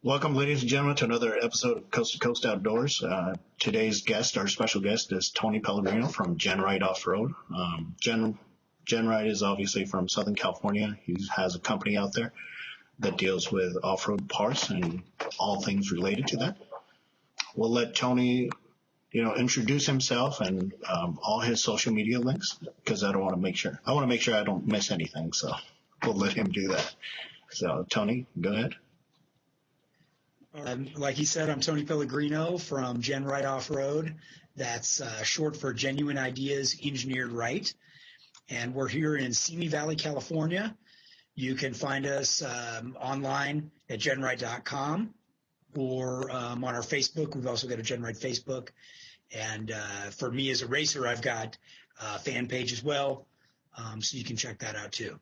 Welcome, ladies and gentlemen, to another episode of Coast to Coast Outdoors. Today's guest, our special guest, is Tony Pellegrino from Genright Off-Road. Genright is obviously from Southern California. He has a company out there that deals with off-road parts and all things related to that. We'll let Tony, introduce himself and all his social media links, because I want to make sure I don't miss anything. So we'll let him do that. So Tony, go ahead. Like he said, I'm Tony Pellegrino from Genright Off-Road. That's short for Genuine Ideas Engineered Right. And we're here in Simi Valley, California. You can find us online at genright.com or on our Facebook. We've also got a Genright Facebook. And for me as a racer, I've got a fan page as well. So you can check that out too.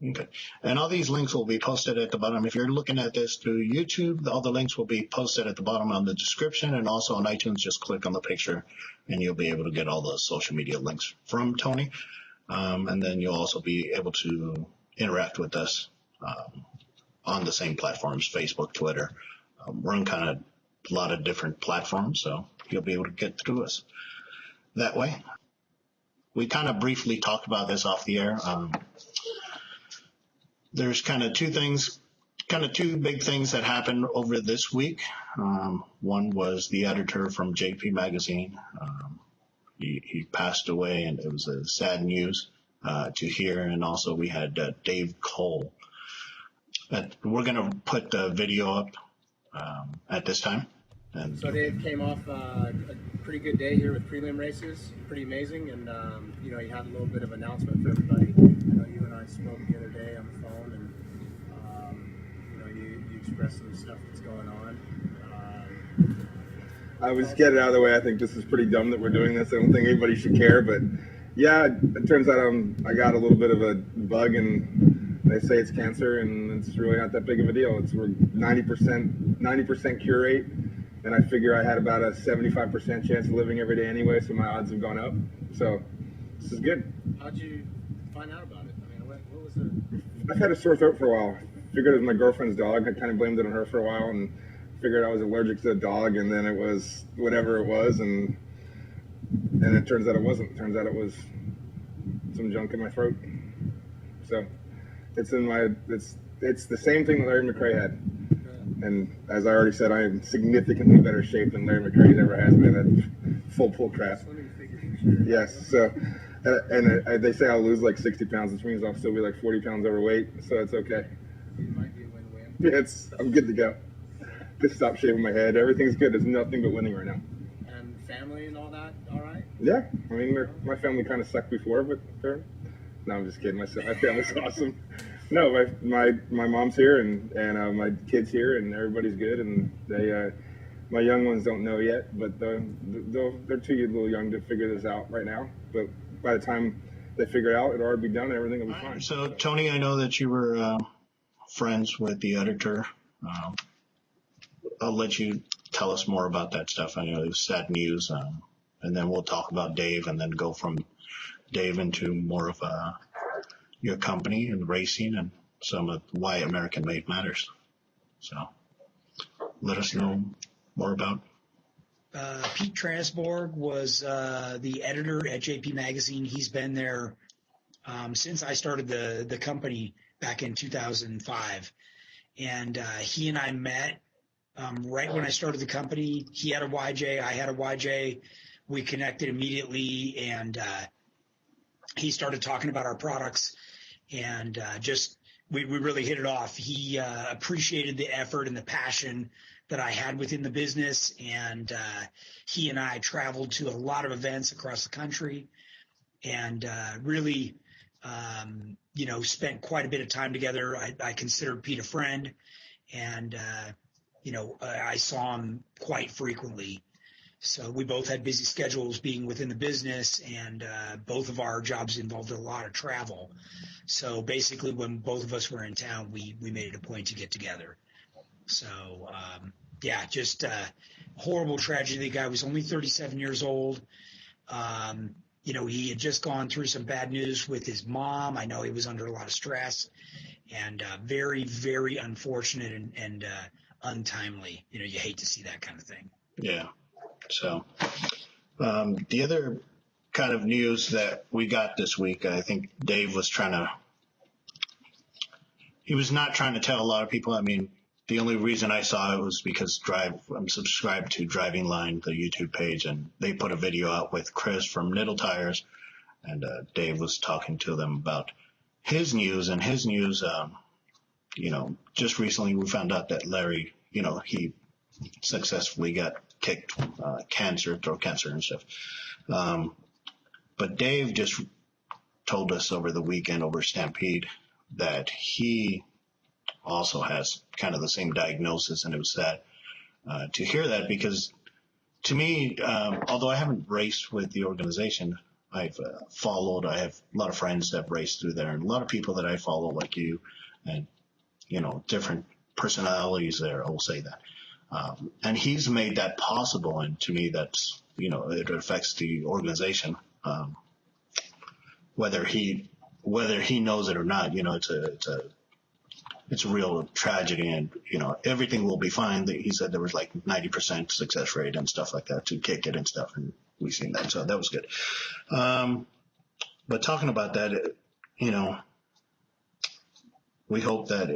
Okay. And all these links will be posted at the bottom. If you're looking at this through YouTube, all the links will be posted at the bottom on the description, and also on iTunes. Just click on the picture and you'll be able to get all the social media links from Tony. And then you'll also be able to interact with us on the same platforms, Facebook, Twitter. We're on kind of a lot of different platforms, so you'll be able to get through us that way. We kind of briefly talked about this off the air. There's kind of two big things that happened over this week. One was the editor from JP Magazine. He passed away, and it was a sad news to hear. And also we had Dave Cole. We're going to put the video up at this time. And so Dave came off a pretty good day here with prelim races, pretty amazing, and he had a little bit of announcement for everybody. I know you and I spoke the other day on the phone, and you expressed some stuff that's going on. I was get it out of the way. I think this is pretty dumb that we're doing this. I don't think anybody should care, but yeah, it turns out I got a little bit of a bug, and they say it's cancer, and it's really not that big of a deal. We're 90% cure rate. And I figure I had about a 75% chance of living every day anyway, so my odds have gone up. So this is good. How'd you find out about it? I mean, what was it? I've had a sore throat for a while. Figured it was my girlfriend's dog. I kind of blamed it on her for a while, and figured I was allergic to the dog, and then it was whatever it was, and it turns out it wasn't. It turns out it was some junk in my throat. So it's the same thing that Larry McRae had. And as I already said, I am in significantly better shape than Larry McRae ever has been at full pull crap. Yes, so, they say I'll lose like 60 pounds, which means I'll still be like 40 pounds overweight, so it's okay. It might be a win-win. Yeah, I'm good to go. Just stop shaving my head. Everything's good. There's nothing but winning right now. And family and all that, all right? Yeah, I mean, my family kind of sucked before, but no, I'm just kidding. My family's awesome. No, my mom's here and my kid's here, and everybody's good, and they my young ones don't know yet, but they're too little young to figure this out right now. But by the time they figure it out, it'll already be done, and everything will be fine. So Tony, I know that you were friends with the editor. I'll let you tell us more about that stuff. I know it was sad news, and then we'll talk about Dave, and then go from Dave into more of your company and racing and some of why American Made matters. So let us know more about. Pete Transborg was the editor at JP Magazine. He's been there since I started the company back in 2005. And he and I met right when I started the company. He had a YJ, I had a YJ. We connected immediately, and he started talking about our products. And we really hit it off. He appreciated the effort and the passion that I had within the business, and he and I traveled to a lot of events across the country, and really, spent quite a bit of time together. I considered Pete a friend, and I saw him quite frequently. So we both had busy schedules being within the business, and both of our jobs involved a lot of travel. So basically when both of us were in town, we made it a point to get together. So, just horrible tragedy. The guy was only 37 years old. He had just gone through some bad news with his mom. I know he was under a lot of stress, and very, very unfortunate and untimely. You hate to see that kind of thing. Yeah. So the other kind of news that we got this week, I think Dave was he was not trying to tell a lot of people. I mean, the only reason I saw it was because I'm subscribed to Driving Line, the YouTube page, and they put a video out with Chris from Niddle Tires, and Dave was talking to them about his news. And his news, just recently we found out that Larry, he successfully got kicked, throat cancer and stuff. But Dave just told us over the weekend over Stampede that he also has kind of the same diagnosis, and it was sad to hear that, because to me, although I haven't raced with the organization, I've followed. I have a lot of friends that have raced through there, and a lot of people that I follow, like you, and different personalities there. I will say that, and he's made that possible, and to me, that's it affects the organization, whether he knows it or not. It's a real tragedy, and everything will be fine. He said there was like 90% success rate and stuff like that to kick it and stuff, and we seen that, so that was good. But talking about that, we hope that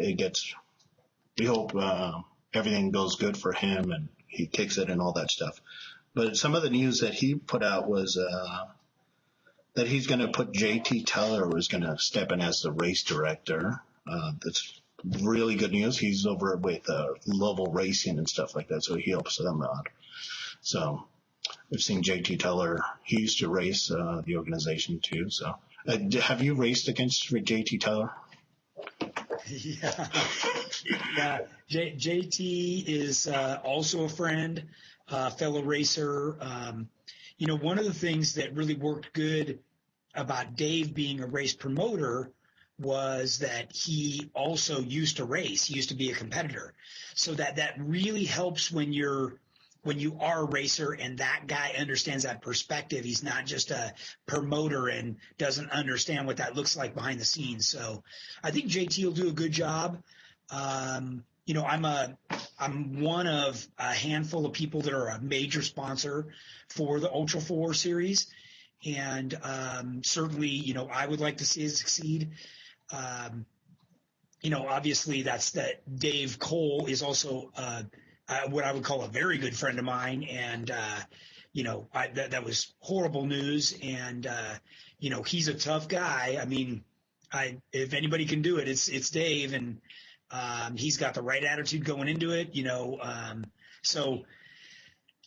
everything goes good for him and he kicks it and all that stuff. But some of the news that he put out was that he's going to put JT Teller was going to step in as the race director. That's really good news. He's over with Lovell Racing and stuff like that, so he helps them out. So we've seen JT Teller. He used to race the organization too. So have you raced against JT Teller? Yeah. JT is also a friend, fellow racer. One of the things that really worked good about Dave being a race promoter was that he also used to race. He used to be a competitor. So that really helps when you are a racer and that guy understands that perspective. He's not just a promoter and doesn't understand what that looks like behind the scenes. So I think JT will do a good job. I'm one of a handful of people that are a major sponsor for the Ultra 4 series. And certainly, I would like to see it succeed. Obviously that's that Dave Cole is also what I would call a very good friend of mine. And, that was horrible news. And, he's a tough guy. I mean, if anybody can do it, it's Dave. And he's got the right attitude going into it,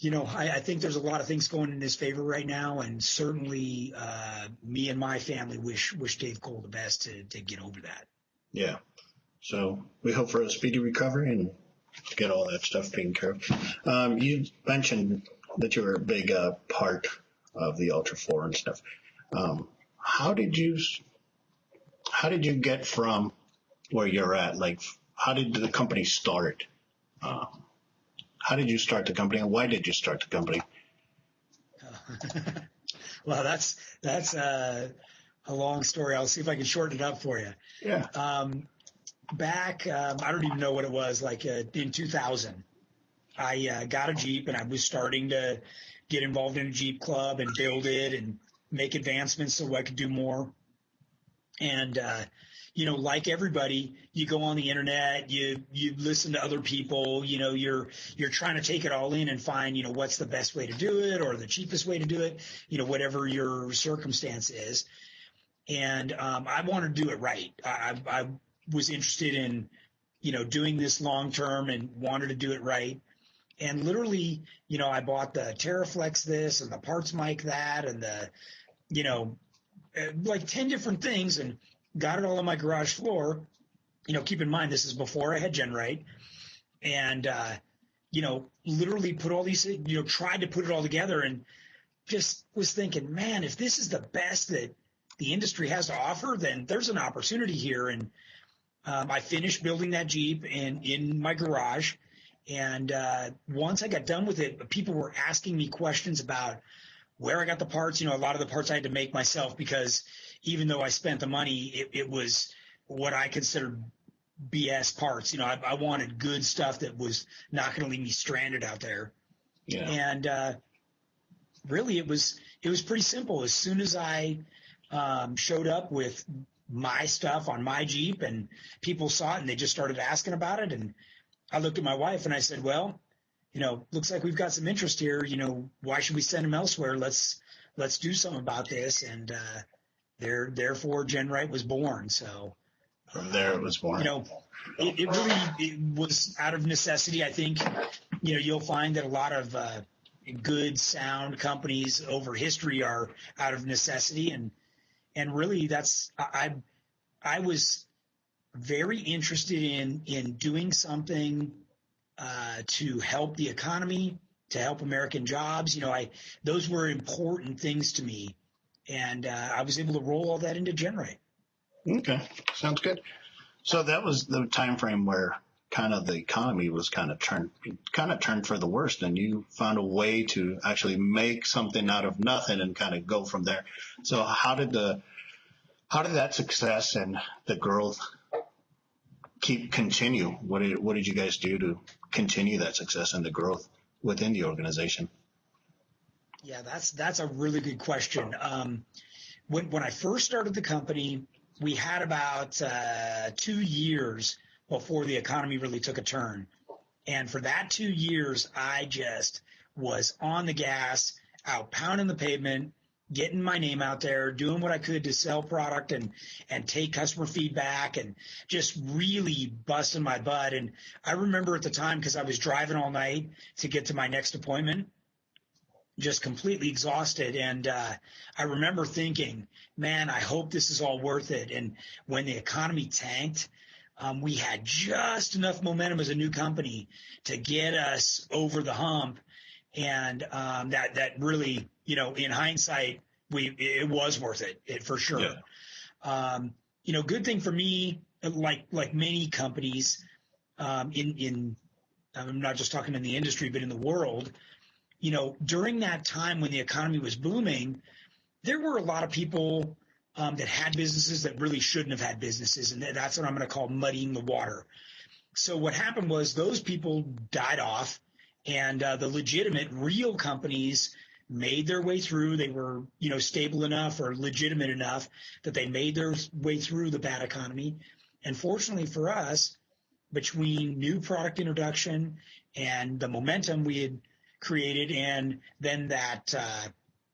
I think there's a lot of things going in his favor right now. And certainly me and my family wish Dave Cole the best to get over that. Yeah. So we hope for a speedy recovery and get all that stuff taken care of. You mentioned that you were a big part of the Ultra 4 and stuff. How did you get from where you're at? Like, how did the company start? How did you start the company, and why did you start the company? Well, that's a long story. I'll see if I can shorten it up for you. Yeah. Back, I don't even know what it was, like in 2000, I got a Jeep and I was starting to get involved in a Jeep club and build it and make advancements so I could do more. And, like everybody, you go on the internet, you listen to other people, you're trying to take it all in and find, what's the best way to do it or the cheapest way to do it, whatever your circumstance is. And I wanted to do it right. I was interested in, doing this long term and wanted to do it right. And literally, I bought the TerraFlex this and the parts mic that and the, like 10 different things and got it all on my garage floor. Keep in mind, this is before I had Genright. And, literally put all these, tried to put it all together and just was thinking, man, if this is the best that the industry has to offer, then there's an opportunity here. And I finished building that Jeep in my garage. And once I got done with it, people were asking me questions about where I got the parts. A lot of the parts I had to make myself because even though I spent the money, it was what I considered BS parts. I wanted good stuff that was not going to leave me stranded out there. Yeah. And really, it was pretty simple. As soon as I showed up with my stuff on my Jeep and people saw it and they just started asking about it, and I looked at my wife and I said, well, looks like we've got some interest here. Why should we send them elsewhere? Let's do something about this. And therefore Genright was born. So From there it was born. It was out of necessity. I think, you'll find that a lot of good sound companies over history are out of necessity. And really I was very interested in doing something to help the economy, to help American jobs. Those were important things to me. And I was able to roll all that into Genright. Okay, sounds good. So that was the time frame where kind of the economy was kind of turned for the worst, and you found a way to actually make something out of nothing and kind of go from there. So how did that success and the growth continue? What did you guys do to continue that success and the growth within the organization? Yeah, that's a really good question. When I first started the company, we had about 2 years before the economy really took a turn. And for that 2 years, I just was on the gas, out pounding the pavement, getting my name out there, doing what I could to sell product and take customer feedback, and just really busting my butt. And I remember at the time, because I was driving all night to get to my next appointment, just completely exhausted. And I remember thinking, man, I hope this is all worth it. And when the economy tanked, we had just enough momentum as a new company to get us over the hump. And that really, in hindsight, it was worth it for sure. Yeah. Good thing for me, like many companies, I'm not just talking in the industry, but in the world, during that time when the economy was booming, there were a lot of people that had businesses that really shouldn't have had businesses. And that's what I'm going to call muddying the water. So what happened was those people died off, and the legitimate real companies made their way through. They were, stable enough or legitimate enough that they made their way through the bad economy. And fortunately for us, between new product introduction and the momentum we had created, and then that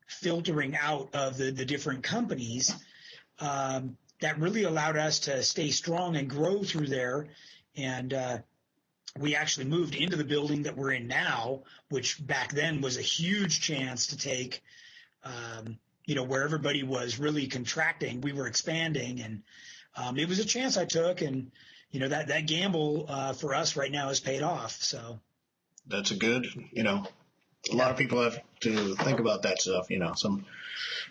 filtering out of the different companies, that really allowed us to stay strong and grow through there. And we actually moved into the building that we're in now, which back then was a huge chance to take, where everybody was really contracting, we were expanding. And it was a chance I took. And, that gamble for us right now has paid off. So that's a good, a lot of people have to think about that stuff.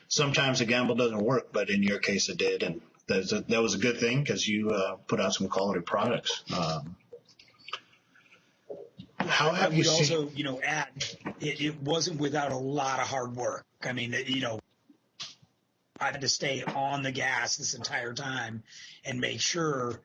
Sometimes a gamble doesn't work, but in your case it did. And that was a good thing, because you put out some quality products. How have you seen? Also, add, it wasn't without a lot of hard work. I mean, I had to stay on the gas this entire time and make sure,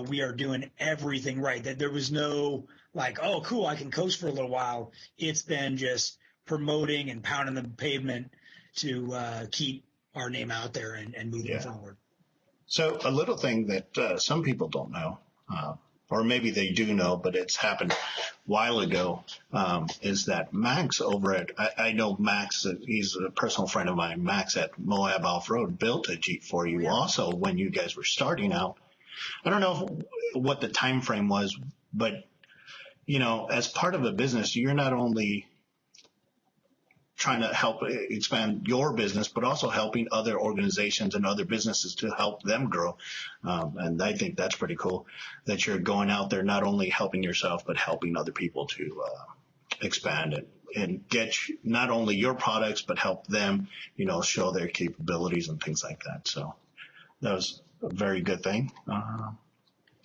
we are doing everything right. That there was no like, oh, cool, I can coast for a little while. It's been just promoting and pounding the pavement to keep our name out there and moving forward. So a little thing that some people don't know, or maybe they do know, but it's happened a while ago, is that Max over at, I know Max, he's a personal friend of mine, Max at Moab Off-Road, built a Jeep for you also when you guys were starting out. I don't know what the time frame was, but, as part of a business, you're not only trying to help expand your business, but also helping other organizations and other businesses to help them grow. And I think that's pretty cool that you're going out there, not only helping yourself, but helping other people to expand and get not only your products, but help them, show their capabilities and things like that. So that was a very good thing.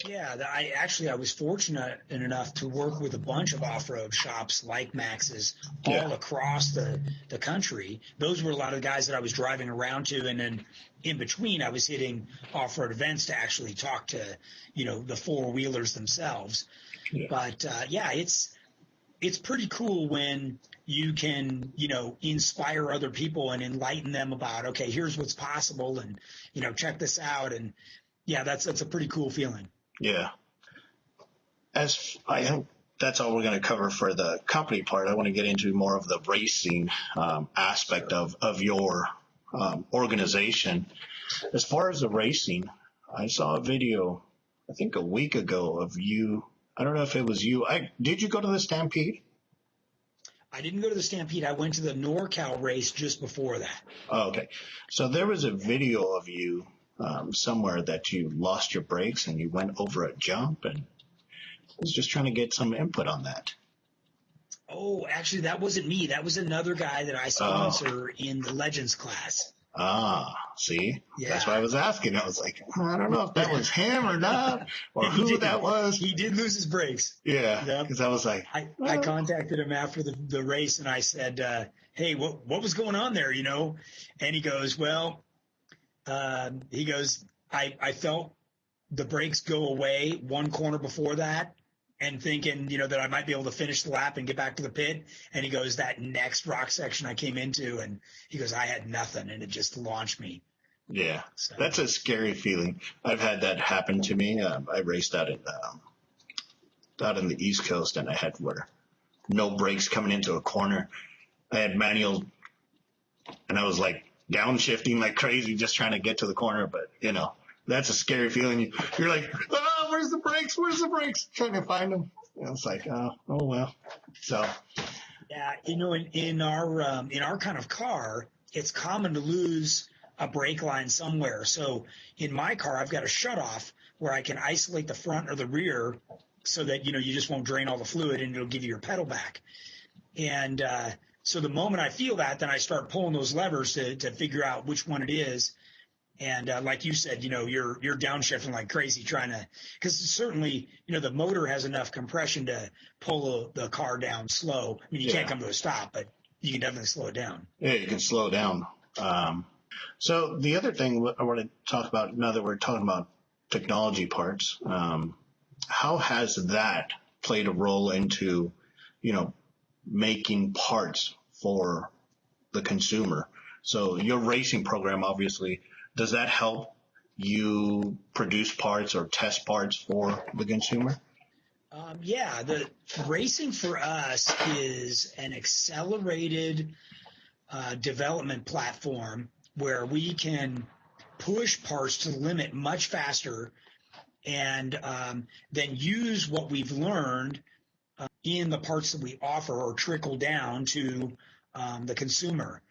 Yeah, I was fortunate enough to work with a bunch of off-road shops like Max's all Yeah. across the country. Those were a lot of the guys that I was driving around to, and then in between, I was hitting off-road events to actually talk to, the four-wheelers themselves. Yeah. But yeah, it's pretty cool when you can, inspire other people and enlighten them about, okay, here's what's possible, and check this out, and yeah, that's a pretty cool feeling. Yeah. As I think that's all we're going to cover for the company part. I want to get into more of the racing aspect of your organization. As far as the racing, I saw a video, I think a week ago, of you. I don't know if it was you. Did you go to the Stampede? I didn't go to the Stampede. I went to the NorCal race just before that. Oh, okay. So there was a video of you somewhere that you lost your brakes and you went over a jump, and I was just trying to get some input on that. Oh, actually, that wasn't me. That was another guy that I sponsor in the Legends class. Ah, see? Yeah. That's why I was asking. I was like, I don't know if that was him or not, or who that was. He did lose his brakes. Yeah, because I was like... I contacted him after the race, and I said, hey, what was going on there, And he goes, well, I felt the brakes go away one corner before that, and thinking, that I might be able to finish the lap and get back to the pit. And he goes, that next rock section I came into, and he goes, I had nothing, and it just launched me. Yeah, So. That's a scary feeling. I've had that happen to me. I raced out in the East Coast, and I had no brakes coming into a corner. I had manual, and I was like downshifting like crazy, just trying to get to the corner. But that's a scary feeling. You're like, oh, where's the brakes? Where's the brakes? Trying to find them. And it's like, oh well. So. Yeah, in our kind of car, it's common to lose a brake line somewhere. So in my car, I've got a shutoff where I can isolate the front or the rear so that, you just won't drain all the fluid and it'll give you your pedal back. And so the moment I feel that, then I start pulling those levers to figure out which one it is. And like you said, you're downshifting like crazy trying to, because certainly, the motor has enough compression to pull the car down slow. I mean, you can't come to a stop, but you can definitely slow it down. Yeah, you can slow down. So the other thing I want to talk about, now that we're talking about technology parts, how has that played a role into, making parts for the consumer? So your racing program, obviously, does that help you produce parts or test parts for the consumer? Yeah, the racing for us is an accelerated development platform where we can push parts to the limit much faster and then use what we've learned in the parts that we offer or trickle down to the consumer.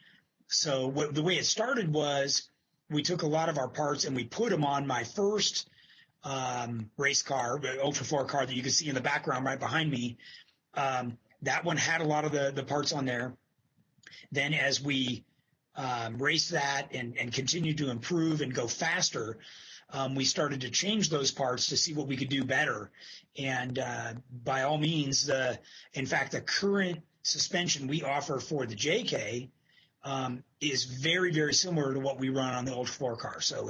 So the way it started was we took a lot of our parts and we put them on my first race car, the Ultra 4 car that you can see in the background right behind me. That one had a lot of the parts on there. Then as we raced that and continued to improve and go faster, we started to change those parts to see what we could do better. And by all means, in fact, the current suspension we offer for the JK is very, very similar to what we run on the Ultra 4 car. So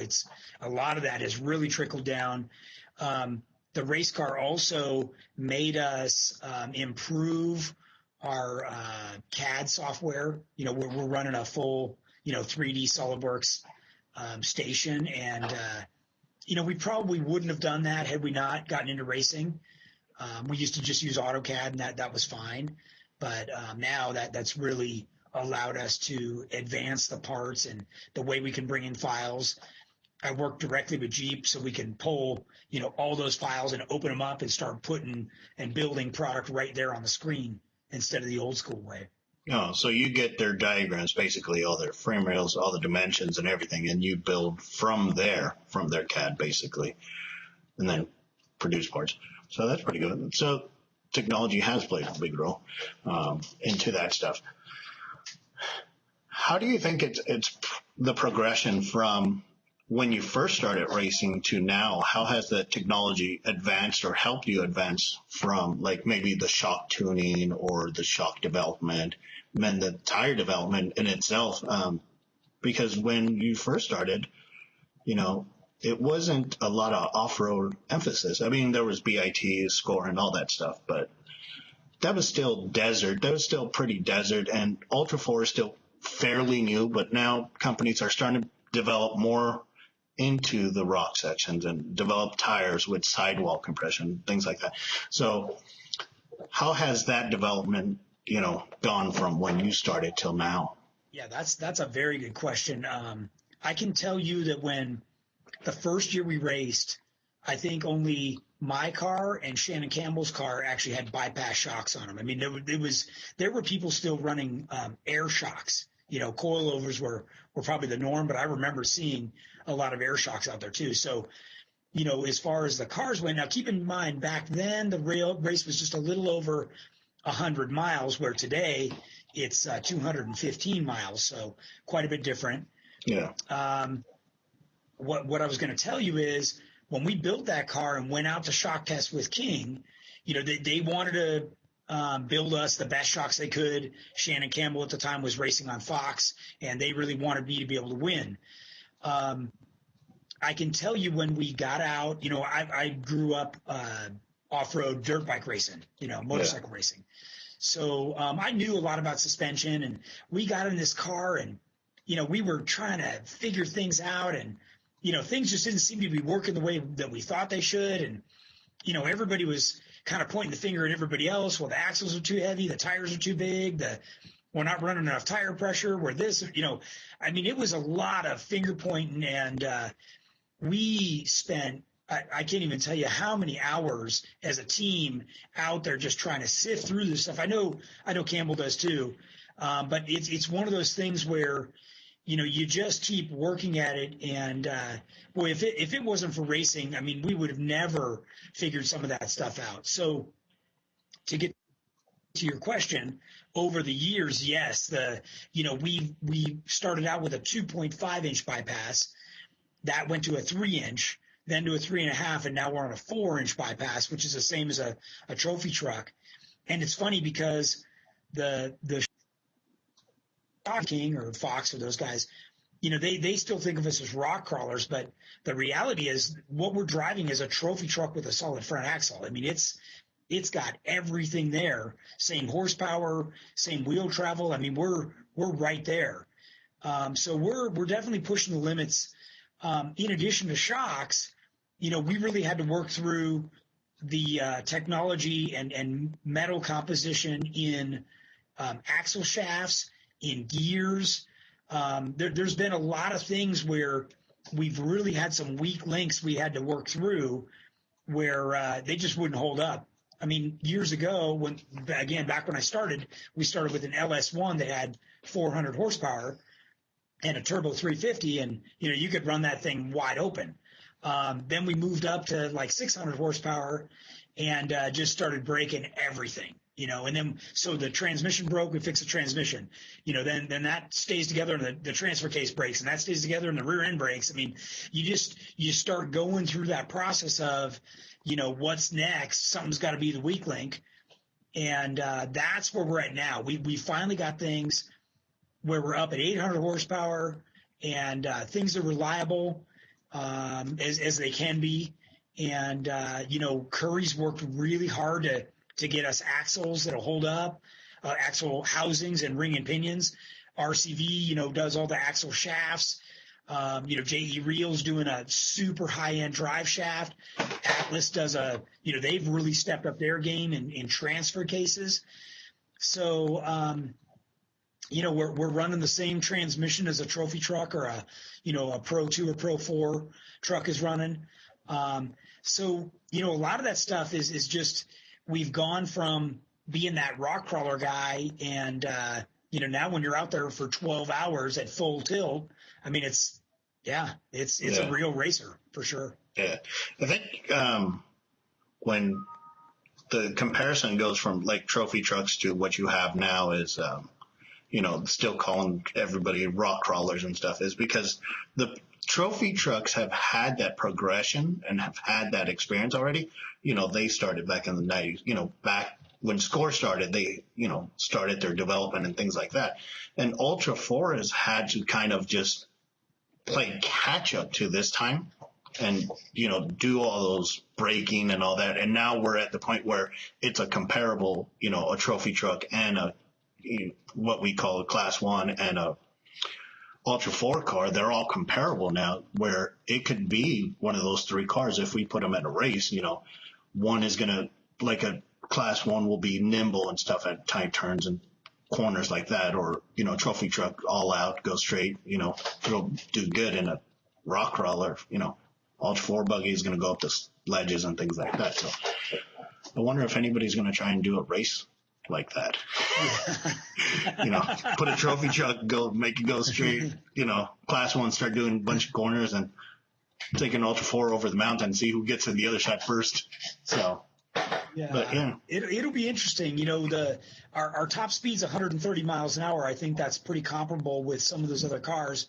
a lot of that has really trickled down. The race car also made us improve our CAD software. We're running a full, 3D SolidWorks station. And, we probably wouldn't have done that had we not gotten into racing. We used to just use AutoCAD, and that was fine. But now that's really allowed us to advance the parts and the way we can bring in files. I work directly with Jeep so we can pull, all those files and open them up and start putting and building product right there on the screen instead of the old school way. Oh, so you get their diagrams, basically all their frame rails, all the dimensions and everything, and you build from their CAD basically, and then produce parts. So that's pretty good. So technology has played a big role into that stuff. How do you think it's the progression from when you first started racing to now, how has the technology advanced or helped you advance from like maybe the shock tuning or the shock development and the tire development in itself? Because when you first started, it wasn't a lot of off-road emphasis. I mean, there was BIT, score, and all that stuff, but that was still desert. That was still pretty desert, and Ultra 4 is still fairly new, but now companies are starting to develop more into the rock sections and develop tires with sidewall compression, things like that. So how has that development, gone from when you started till now? Yeah, that's a very good question. I can tell you that when the first year we raced, I think only my car and Shannon Campbell's car actually had bypass shocks on them. I mean, there were people still running air shocks. Coilovers were probably the norm, but I remember seeing a lot of air shocks out there too. So, as far as the cars went, now keep in mind back then the race was just a little over 100 miles, where today it's 215 miles, so quite a bit different. Yeah. What I was going to tell you is when we built that car and went out to shock test with King, they wanted to build us the best shocks they could. Shannon Campbell at the time was racing on Fox, and they really wanted me to be able to win. I can tell you when we got out, I grew up off-road dirt bike racing, motorcycle racing. So I knew a lot about suspension, and we got in this car and, we were trying to figure things out, and, things just didn't seem to be working the way that we thought they should. And, everybody was kind of pointing the finger at everybody else. Well, the axles are too heavy. The tires are too big. We're not running enough tire pressure. We're this, it was a lot of finger pointing, and we spent, I can't even tell you how many hours as a team out there just trying to sift through this stuff. I know Campbell does too. But it's one of those things where, you just keep working at it. And, boy, if it wasn't for racing, we would have never figured some of that stuff out. So to get to your question, over the years, yes, we started out with a 2.5 inch bypass that went to a 3 inch, then to a 3.5, and now we're on a 4 inch bypass, which is the same as a trophy truck. And it's funny because the King or Fox or those guys, they still think of us as rock crawlers, but the reality is what we're driving is a trophy truck with a solid front axle. It's got everything there, same horsepower, same wheel travel. We're right there. So we're definitely pushing the limits. In addition to shocks, we really had to work through the technology and metal composition in axle shafts, in gears. There's been a lot of things where we've really had some weak links we had to work through where they just wouldn't hold up. Years ago, back when I started, we started with an LS1 that had 400 horsepower and a turbo 350, and you could run that thing wide open. Then we moved up to like 600 horsepower and just started breaking everything. And then so the transmission broke, we fixed the transmission. Then that stays together, and the transfer case breaks, and that stays together, and the rear end breaks. You start going through that process of, what's next? Something's got to be the weak link, and that's where we're at now. We finally got things where we're up at 800 horsepower, and things are reliable as they can be. And Curry's worked really hard to get us axles that'll hold up, axle housings and ring and pinions. RCV, does all the axle shafts. JE Reel's doing a super high-end drive shaft. Atlas does they've really stepped up their game in transfer cases. So, we're running the same transmission as a trophy truck or a Pro 2 or Pro 4 truck is running. So, a lot of that stuff is just, we've gone from being that rock crawler guy and, now when you're out there for 12 hours at full tilt, it's a real racer for sure. Yeah. I think, when the comparison goes from like trophy trucks to what you have now is, still calling everybody rock crawlers and stuff, is because trophy trucks have had that progression and have had that experience already. They started back in the 90s, back when Score started, they, started their development and things like that. And Ultra 4 has had to kind of just play catch up to this time and, do all those braking and all that. And now we're at the point where it's a comparable, a trophy truck and what we call a class 1 and a Ultra 4 car. They're all comparable now, where it could be one of those 3 cars. If we put them at a race, one is going to, like a class 1 will be nimble and stuff at tight turns and corners like that, or, trophy truck all out, go straight, it'll do good in a rock crawler, Ultra 4 buggy is going to go up the ledges and things like that. So I wonder if anybody's going to try and do a race like that. Put a trophy truck, make it go straight, class 1 start doing a bunch of corners and take an Ultra 4 over the mountain, see who gets to the other side first. So, yeah, but yeah, it'll be interesting. Our top speed's 130 miles an hour. I think that's pretty comparable with some of those other cars.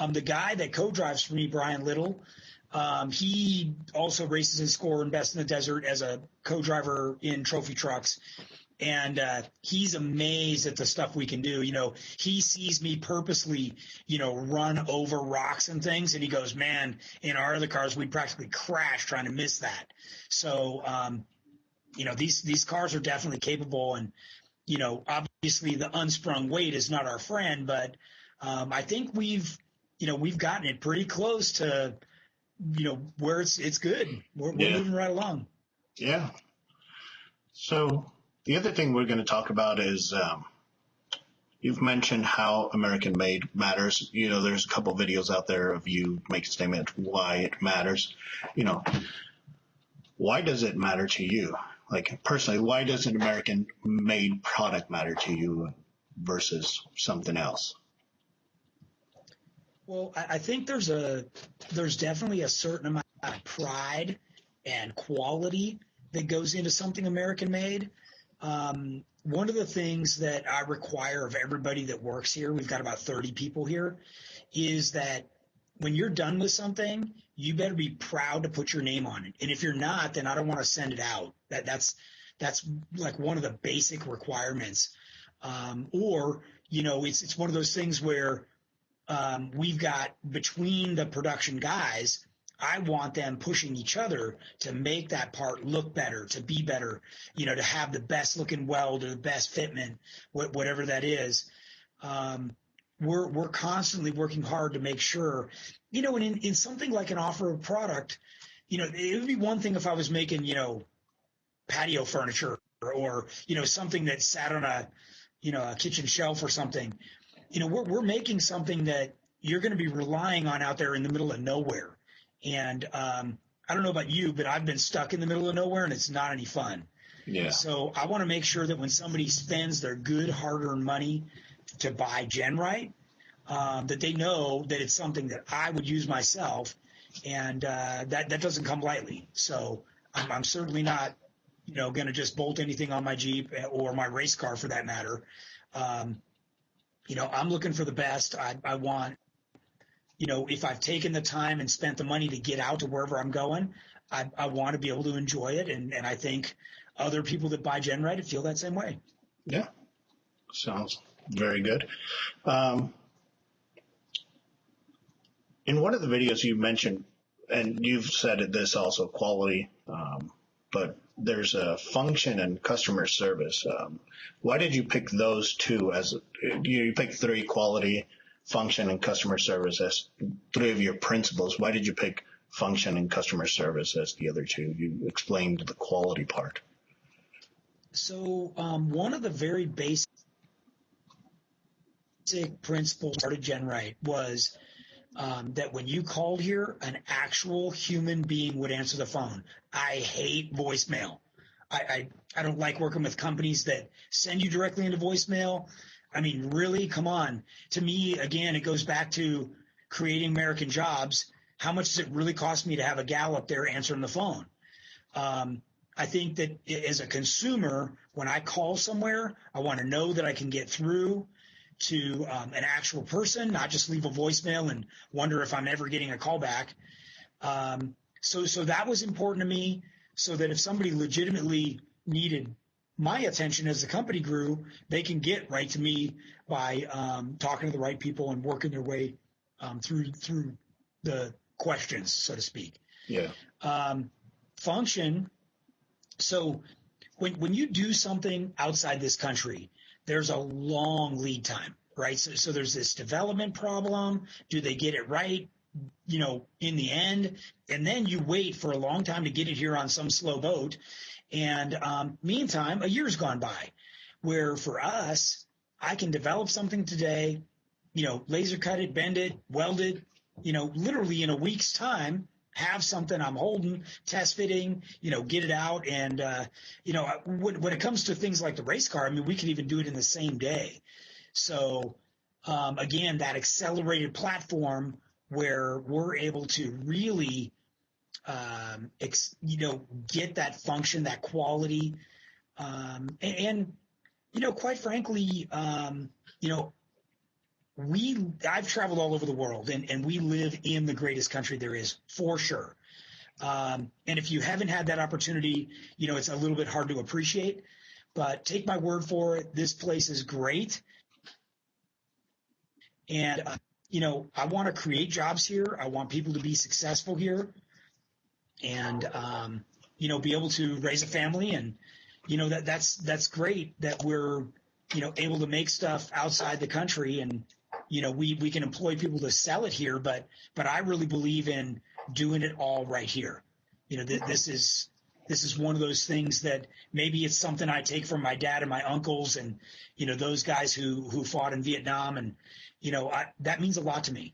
The guy that co-drives for me, Brian Little, he also races in Score and Best in the Desert as a co-driver in trophy trucks. And he's amazed at the stuff we can do. He sees me purposely, run over rocks and things. And he goes, man, in our other cars, we'd practically crash trying to miss that. So, these cars are definitely capable. And, obviously the unsprung weight is not our friend. But I think we've gotten it pretty close to, where it's good. We're moving right along. Yeah. So the other thing we're going to talk about is you've mentioned how American made matters. There's a couple of videos out there of you making a statement why it matters. Why does it matter to you? Like personally, why does an American made product matter to you versus something else? Well, I think there's definitely a certain amount of pride and quality that goes into something American made. One of the things that I require of everybody that works here, we've got about 30 people here, is that when you're done with something, you better be proud to put your name on it. And if you're not, then I don't want to send it out. That's like one of the basic requirements. It's one of those things where we've got between the production guys, I want them pushing each other to make that part look better, to be better, to have the best looking weld or the best fitment, whatever that is. We're constantly working hard to make sure, and in something like an off-road product, it would be one thing if I was making, patio furniture or something that sat on a kitchen shelf or something. We're making something that you're going to be relying on out there in the middle of nowhere. And I don't know about you, but I've been stuck in the middle of nowhere and it's not any fun. Yeah. So I want to make sure that when somebody spends their good hard-earned money to buy Genright, that they know that it's something that I would use myself, and that doesn't come lightly. So I'm certainly not, going to just bolt anything on my Jeep or my race car for that matter. I'm looking for the best. I want, if I've taken the time and spent the money to get out to wherever I'm going, I want to be able to enjoy it. And I think other people that buy Genright feel that same way. Yeah. Sounds very good. In one of the videos you mentioned, and you've said this also, quality, but there's a function and customer service. Why did you pick those two you picked 3, quality, function, and customer service as 3 of your principles? Why did you pick function and customer service as the other 2? You explained the quality part. So one of the very basic principles of Genright was that when you called here, an actual human being would answer the phone. I hate voicemail. I don't like working with companies that send you directly into voicemail. I mean, really, come on. To me, again, it goes back to creating American jobs. How much does it really cost me to have a gal up there answering the phone? I think that as a consumer, when I call somewhere, I want to know that I can get through. to an actual person, not just leave a voicemail and wonder if I'm ever getting a call back. So that was important to me, so that if somebody legitimately needed my attention as the company grew, they can get right to me by talking to the right people and working their way through the questions, so to speak. Yeah. Function. So when you do something outside this country, there's a long lead time, right? So there's this development problem. Do they get it right, in the end? And then you wait for a long time to get it here on some slow boat. And meantime, a year's gone by, where for us, I can develop something today, laser cut it, bend it, weld it, literally in a week's time, have something I'm holding, test fitting, get it out. And, when it comes to things like the race car, I mean, we could even do it in the same day. So, again, that accelerated platform where we're able to really, get that function, that quality. And quite frankly, I've traveled all over the world, and we live in the greatest country there is, for sure. And if you haven't had that opportunity, it's a little bit hard to appreciate, but take my word for it. This place is great. And, I want to create jobs here. I want people to be successful here and, be able to raise a family. And, that's great that we're, able to make stuff outside the country, and, we can employ people to sell it here, but I really believe in doing it all right here. This is one of those things that maybe it's something I take from my dad and my uncles and, those guys who fought in Vietnam. And, that means a lot to me.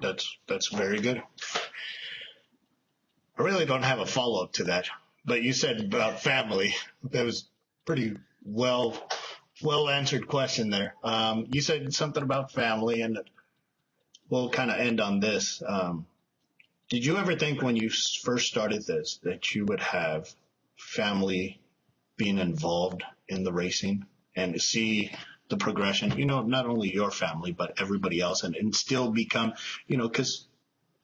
That's very good. I really don't have a follow-up to that, but you said about family. That was pretty well answered question there. You said something about family, and we'll kind of end on this. Did you ever think when you first started this that you would have family being involved in the racing and see the progression, not only your family, but everybody else, and still become, because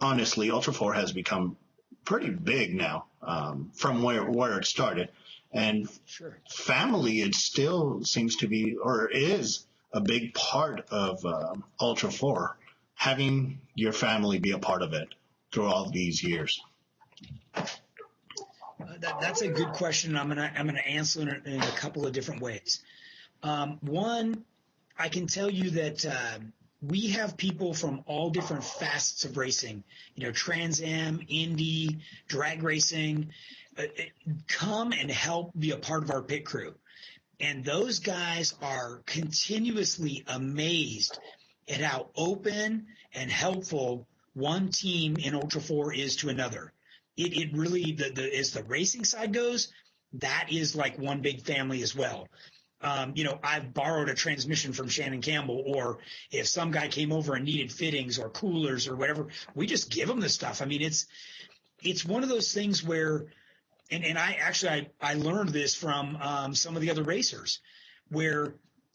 honestly, Ultra 4 has become pretty big now, from where it started. And sure, family, it still seems to be, or is, a big part of Ultra 4, having your family be a part of it through all these years. That's a good question. I'm gonna answer it in a couple of different ways. One, I can tell you that we have people from all different facets of racing, Trans Am, Indy, drag racing, come and help be a part of our pit crew. And those guys are continuously amazed at how open and helpful one team in Ultra 4 is to another. It really, as the racing side goes, that is like one big family as well. I've borrowed a transmission from Shannon Campbell, or if some guy came over and needed fittings or coolers or whatever, we just give them the stuff. I mean, it's one of those things where, and I learned this from some of the other racers, where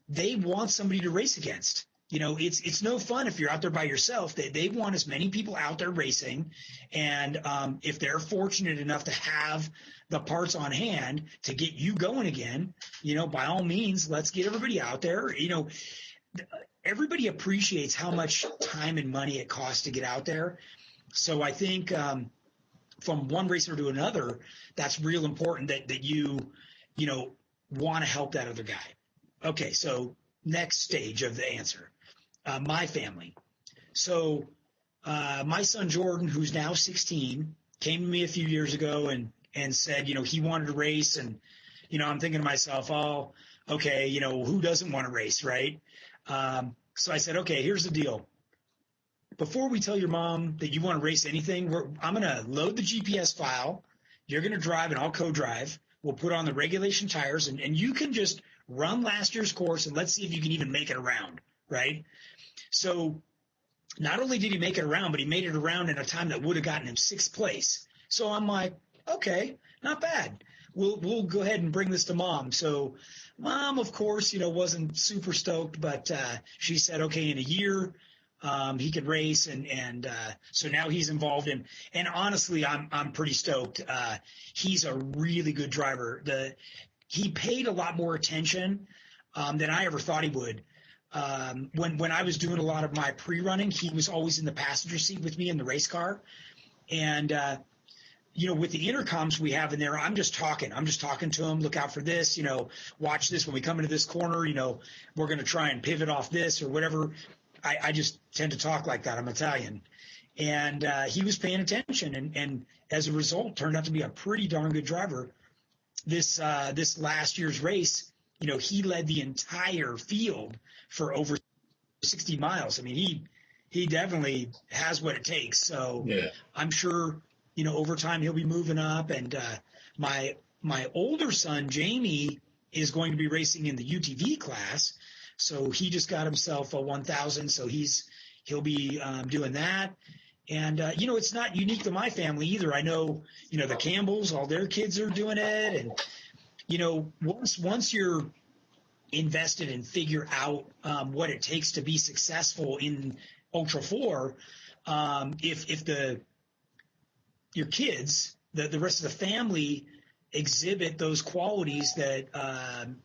they want somebody to race against. It's no fun if you're out there by yourself. They want as many people out there racing. And if they're fortunate enough to have the parts on hand to get you going again, by all means, let's get everybody out there. Everybody appreciates how much time and money it costs to get out there. So I think from one racer to another, that's real important that you want to help that other guy. Okay, so next stage of the answer. My family. So my son Jordan, who's now 16, came to me a few years ago and said, he wanted to race. And, I'm thinking to myself, oh, okay, who doesn't want to race, right? So I said, okay, here's the deal. Before we tell your mom that you want to race anything, I'm going to load the GPS file. You're going to drive and I'll co-drive. We'll put on the regulation tires and you can just run last year's course and let's see if you can even make it around, right? So not only did he make it around, but he made it around in a time that would have gotten him 6th place. So I'm like, okay, not bad. we'll go ahead and bring this to mom. So mom, of course, wasn't super stoked, but she said, okay, in a year, he could race, and so now he's involved in. And honestly, I'm pretty stoked. He's a really good driver. He paid a lot more attention than I ever thought he would. When I was doing a lot of my pre-running, he was always in the passenger seat with me in the race car, and with the intercoms we have in there, I'm just talking to him. Look out for this, watch this when we come into this corner. We're going to try and pivot off this or whatever. I just tend to talk like that. I'm Italian. And he was paying attention, and as a result, turned out to be a pretty darn good driver. This last year's race, he led the entire field for over 60 miles. I mean, he definitely has what it takes. So yeah. I'm sure, over time he'll be moving up. And my older son, Jamie, is going to be racing in the UTV class. So he just got himself a 1,000. So he'll be doing that. And, it's not unique to my family either. I know, the Campbells, all their kids are doing it. And, once you're invested and figure out what it takes to be successful in Ultra 4, if your kids, the rest of the family exhibit those qualities that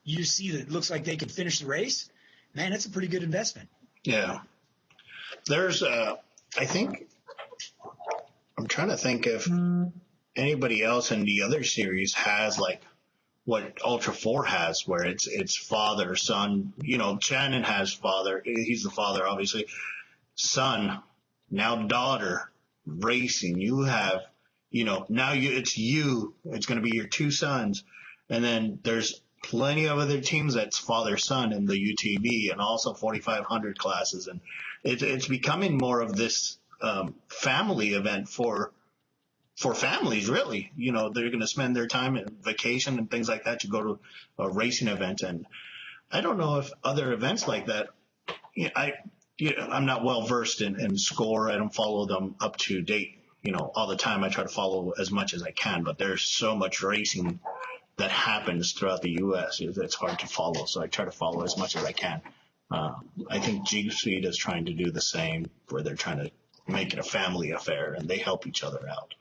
you see that looks like they could finish the race, man, that's a pretty good investment. Yeah. There's, I think, I'm trying to think if anybody else in the other series has like what Ultra 4 has, where it's father, son. Shannon has father. He's the father, obviously. Son, now daughter, racing. You have, now it's you. It's going to be your two sons. And then there's plenty of other teams that's father, son in the UTV and also 4,500 classes. And it's becoming more of this family event for families, really. They're going to spend their time at vacation and things like that to go to a racing event. And I don't know if other events like that, I'm not well versed in score. I don't follow them up to date, all the time. I try to follow as much as I can, but there's so much racing that happens throughout the U.S. It's hard to follow. So I try to follow as much as I can. I think G Speed is trying to do the same, where they're trying to make it a family affair and they help each other out,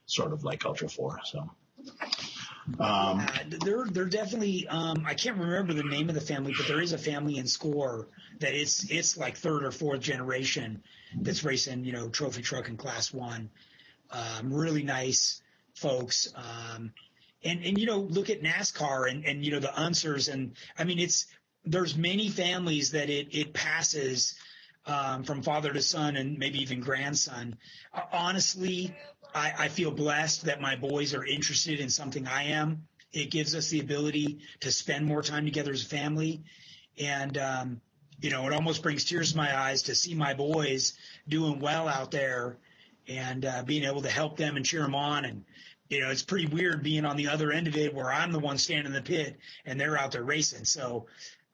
sort of like Ultra 4. So they're definitely I can't remember the name of the family, but there is a family in Score that it's like third or fourth generation that's racing, trophy truck in Class 1. Really nice folks. And look at NASCAR and the Unsers, and I mean there's many families that it passes from father to son and maybe even grandson. Honestly, I feel blessed that my boys are interested in something I am. It gives us the ability to spend more time together as a family. And, it almost brings tears to my eyes to see my boys doing well out there and being able to help them and cheer them on. And, it's pretty weird being on the other end of it where I'm the one standing in the pit and they're out there racing. So,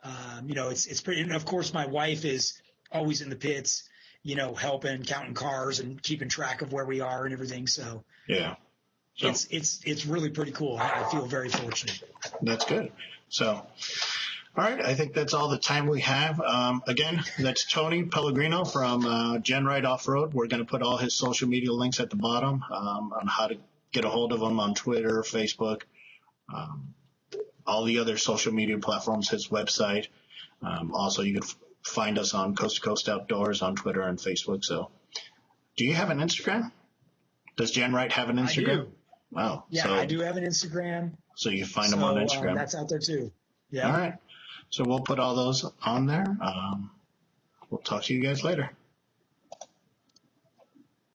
it's pretty, and of course my wife is always in the pits, helping, counting cars and keeping track of where we are and everything. So yeah, it's really pretty cool. I feel very fortunate. That's good. So, all right. I think that's all the time we have. Again, that's Tony Pellegrino from Genright Off-Road. We're going to put all his social media links at the bottom on how to get a hold of him on Twitter, Facebook, all the other social media platforms, his website. Also, you can find us on Coast to Coast Outdoors on Twitter and Facebook. So, do you have an Instagram? Does Genright have an Instagram? I do. Wow. Yeah, so, I do have an Instagram. So you find them on Instagram. That's out there too. Yeah. All right. So we'll put all those on there. We'll talk to you guys later.